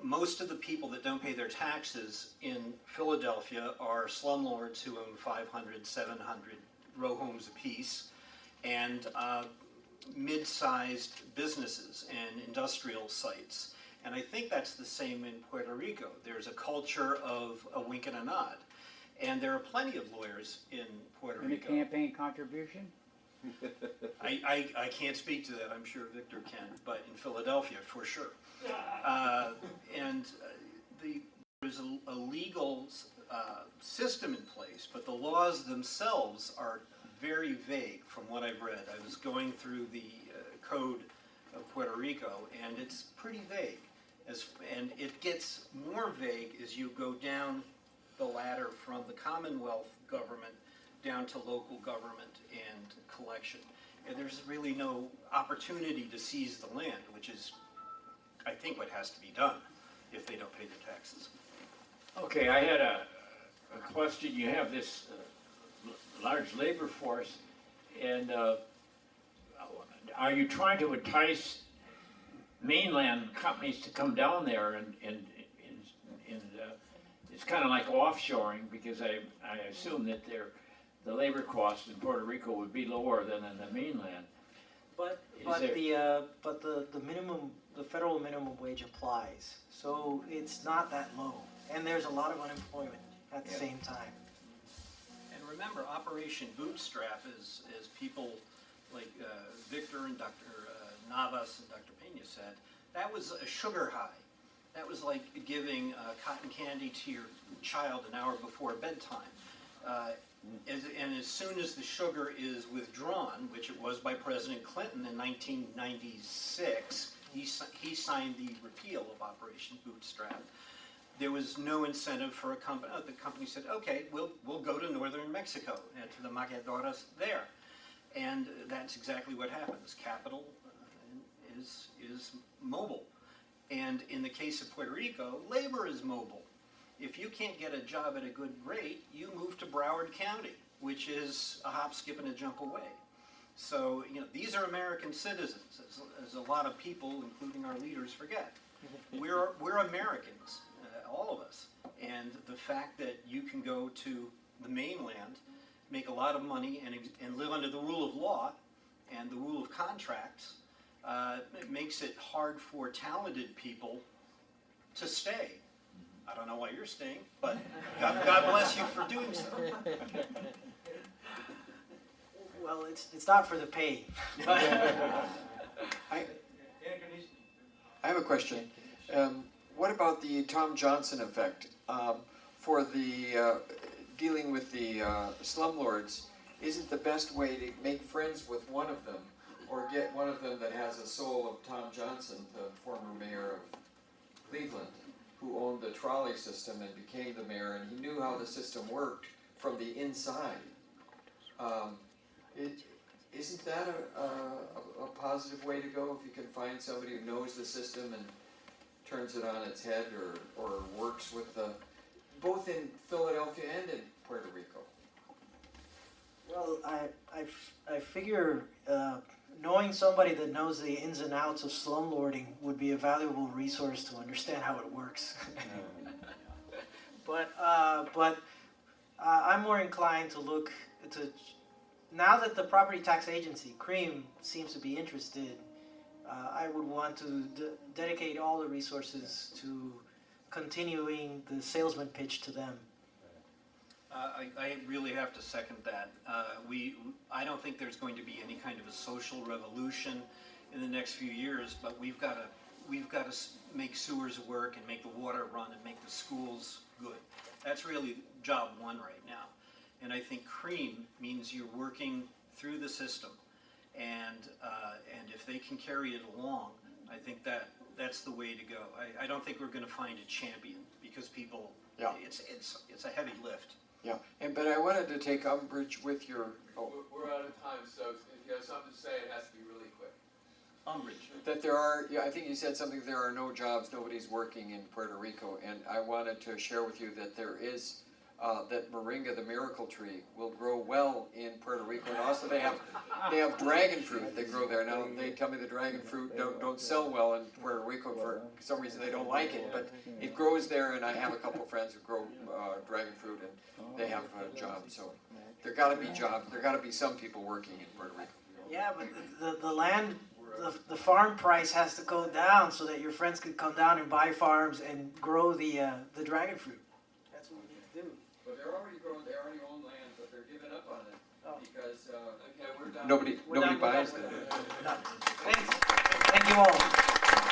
Most of the people that don't pay their taxes in Philadelphia are slumlords who own 500, 700 row homes apiece, and mid-sized businesses and industrial sites. And I think that's the same in Puerto Rico. There's a culture of a wink and a nod. And there are plenty of lawyers in Puerto And a Rico. campaign contribution? I can't speak to that, I'm sure Victor can, but in Philadelphia, for sure. There's a legal system in place, but the laws themselves are very vague from what I've read. I was going through the code of Puerto Rico, and it's pretty vague. And it gets more vague as you go down the ladder from the Commonwealth government down to local government and collection. And there's really no opportunity to seize the land, which is, I think, what has to be done if they don't pay their taxes. Okay, I had a question. You have this large labor force, and are you trying to entice mainland companies to come down there and it's kind of like offshoring, because I assume that the labor costs in Puerto Rico would be lower than in the mainland. But the federal minimum wage applies, so it's not that low, and there's a lot of unemployment at the same time. And remember, Operation Bootstrap, as people like Victor and Dr. Navas and Dr. Pena said, that was a sugar high. That was like giving cotton candy to your child an hour before bedtime. And as soon as the sugar is withdrawn, which it was by President Clinton in 1996, he signed the repeal of Operation Bootstrap. There was no incentive for a company. The company said, "Okay, we'll go to northern Mexico to the maquiladoras there," and that's exactly what happens. Capital is mobile, and in the case of Puerto Rico, labor is mobile. If you can't get a job at a good rate, you move to Broward County, which is a hop, skip, and a jump away. So, these are American citizens, as a lot of people, including our leaders, forget. We're Americans, all of us. And the fact that you can go to the mainland, make a lot of money, and live under the rule of law and the rule of contracts, it makes it hard for talented people to stay. I don't know why you're staying, but God bless you for doing so. Well, it's not for the pay. I have a question. What about the Tom Johnson effect for the dealing with the slumlords? Isn't the best way to make friends with one of them, or get one of them that has a soul of Tom Johnson, the former mayor of Cleveland, who owned the trolley system and became the mayor, and he knew how the system worked from the inside? Isn't that a positive way to go, if you can find somebody who knows the system and turns it on its head, or works with both in Philadelphia and in Puerto Rico? Well, I figure knowing somebody that knows the ins and outs of slumlording would be a valuable resource to understand how it works. But I'm more inclined to look to, now that the property tax agency, CREAM, seems to be interested, I would want to dedicate all the resources to continuing the salesman pitch to them. I really have to second that. I don't think there's going to be any kind of a social revolution in the next few years, but we've got to make sewers work and make the water run and make the schools good. That's really job one right now. And I think CREAM means you're working through the system, and if they can carry it along, I think that's the way to go. I don't think we're going to find a champion, because people, it's a heavy lift. Yeah, but I wanted to take umbrage with your, We're out of time, so if you have something to say, it has to be really quick. Umbrage. that there are, yeah, I think you said something, there are no jobs, nobody's working in Puerto Rico, and I wanted to share with you that there is, that moringa, the miracle tree, will grow well in Puerto Rico, and also they have dragon fruit that grow there. Now, they tell me the dragon fruit don't sell well in Puerto Rico for some reason, they don't like it, but it grows there, and I have a couple of friends who grow, dragon fruit, and they have jobs, so there gotta be jobs, there gotta be some people working in Puerto Rico. Yeah, but the land, the farm price has to go down so that your friends could come down and buy farms and grow the dragon fruit. That's what we need to do. But they're already growing, they already own land, but they're giving up on it because, Okay, we're done. nobody We're done, buys we're them. done. Thanks. Thank you all.